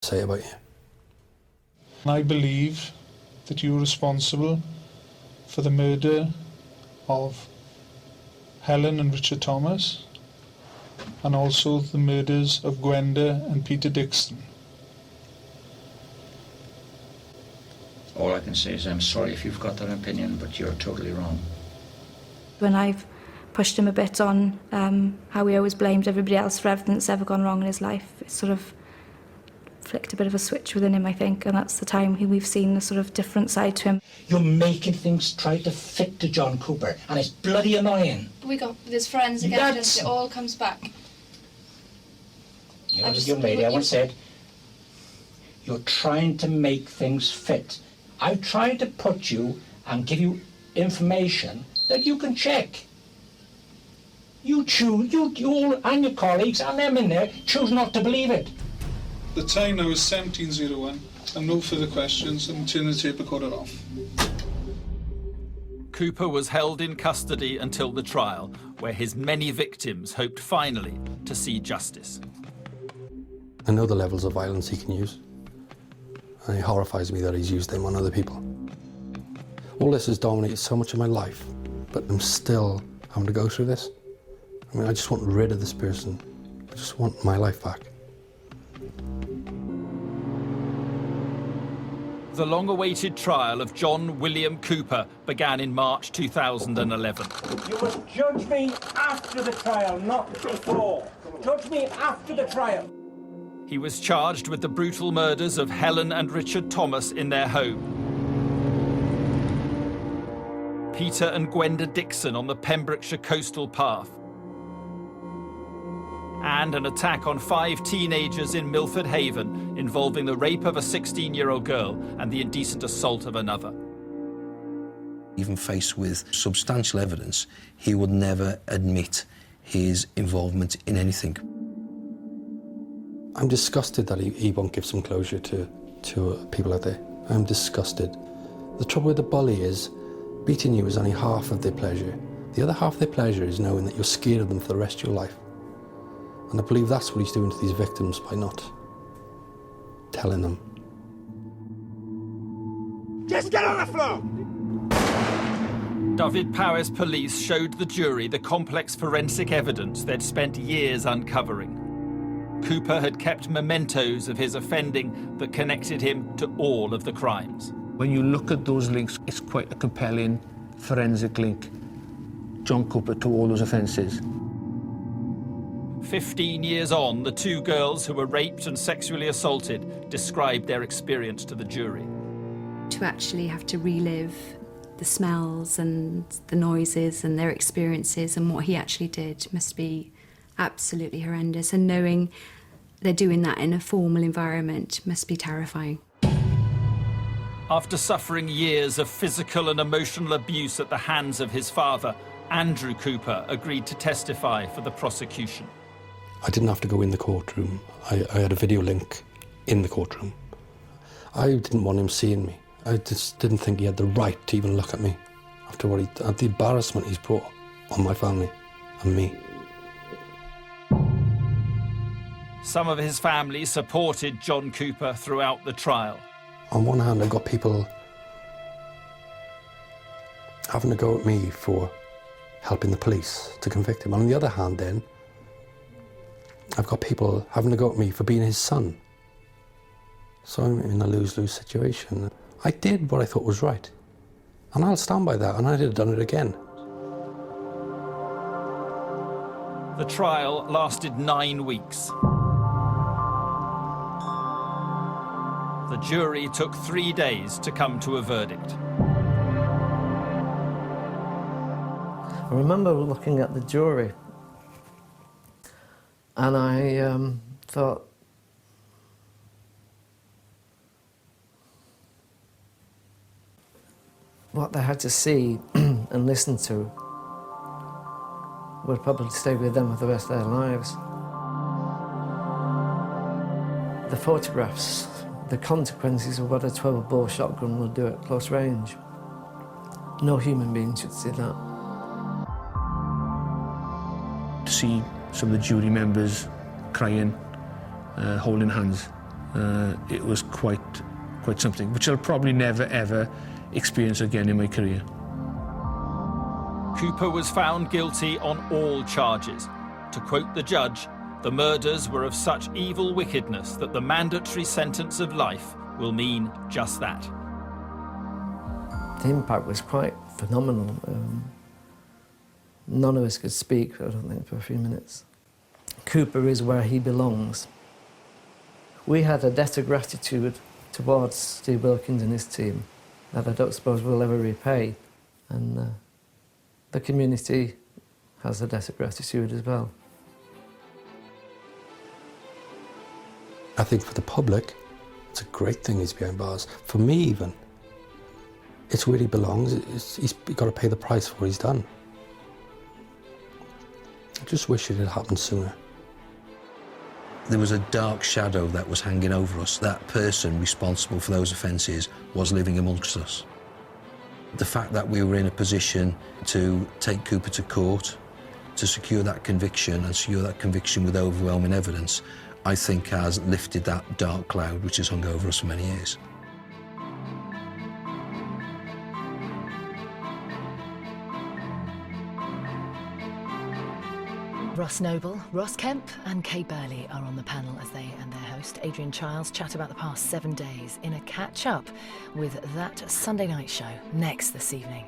Say about you. I believe that you're responsible for the murder of Helen and Richard Thomas, and also the murders of Gwenda and Peter Dixon. All I can say is I'm sorry if you've got that opinion, but you're totally wrong. When I've pushed him a bit on how he always blamed everybody else for everything that's ever gone wrong in his life, it sort of flicked a bit of a switch within him, I think, and that's the time we've seen a sort of different side to him. You're making things try to fit to John Cooper, and it's bloody annoying. We got this forensic evidence, it all comes back. You know, as a young lady, I once said, you're trying to make things fit. I've tried to put you and give you information that you can check. You all and your colleagues and them in there choose not to believe it. The time now is 17:01, and no further questions, and turn the tape recorder off. Cooper was held in custody until the trial, where his many victims hoped finally to see justice. I know the levels of violence he can use, and it horrifies me that he's used them on other people. All this has dominated so much of my life, but I'm still having to go through this. I mean, I just want rid of this person. I just want my life back. The long-awaited trial of John William Cooper began in March 2011. You must judge me after the trial, not before. Judge me after the trial. He was charged with the brutal murders of Helen and Richard Thomas in their home, Peter and Gwenda Dixon on the Pembrokeshire coastal path, and an attack on 5 teenagers in Milford Haven involving the rape of a 16-year-old girl and the indecent assault of another. Even faced with substantial evidence, he would never admit his involvement in anything. I'm disgusted that he won't give some closure to people out there. I'm disgusted. The trouble with the bully is, beating you is only half of their pleasure. The other half of their pleasure is knowing that you're scared of them for the rest of your life. And I believe that's what he's doing to these victims by not telling them. Just get on the floor! Dyfed-Powys police showed the jury the complex forensic evidence they'd spent years uncovering. Cooper had kept mementos of his offending that connected him to all of the crimes. When you look at those links, it's quite a compelling forensic link. John Cooper to all those offences. 15 years on, the 2 girls who were raped and sexually assaulted described their experience to the jury. To actually have to relive the smells and the noises and their experiences and what he actually did must be absolutely horrendous, and knowing they're doing that in a formal environment must be terrifying. After suffering years of physical and emotional abuse at the hands of his father, Andrew Cooper agreed to testify for the prosecution. I didn't have to go in the courtroom. I had a video link in the courtroom. I didn't want him seeing me. I just didn't think he had the right to even look at me after the embarrassment he's brought on my family and me. Some of his family supported John Cooper throughout the trial. On one hand, I've got people having to go at me for helping the police to convict him. On the other hand, then, I've got people having to go at me for being his son. So I'm in a lose-lose situation. I did what I thought was right, and I'll stand by that, and I'd have done it again. The trial lasted 9 weeks. The jury took 3 days to come to a verdict. I remember looking at the jury, and I thought, what they had to see and listen to would probably stay with them for the rest of their lives. The photographs, the consequences of what a 12-bore shotgun will do at close range. No human being should see that. To see some of the jury members crying, holding hands, It was quite something, which I'll probably never ever experience again in my career. Cooper was found guilty on all charges. To quote the judge, the murders were of such evil wickedness that the mandatory sentence of life will mean just that. The impact was quite phenomenal. None of us could speak, I don't think, for a few minutes. Cooper is where he belongs. We had a debt of gratitude towards Steve Wilkins and his team that I don't suppose we'll ever repay. And the community has a debt of gratitude as well. I think for the public, it's a great thing he's behind bars. For me even, it's where he belongs. He's got to pay the price for what he's done. I just wish it had happened sooner. There was a dark shadow that was hanging over us. That person responsible for those offences was living amongst us. The fact that we were in a position to take Cooper to court, to secure that conviction and secure that conviction with overwhelming evidence, I think has lifted that dark cloud which has hung over us for many years. Ross Noble, Ross Kemp and Kay Burley are on the panel as they and their host, Adrian Childs, chat about the past 7 days in a catch-up with That Sunday Night Show next this evening.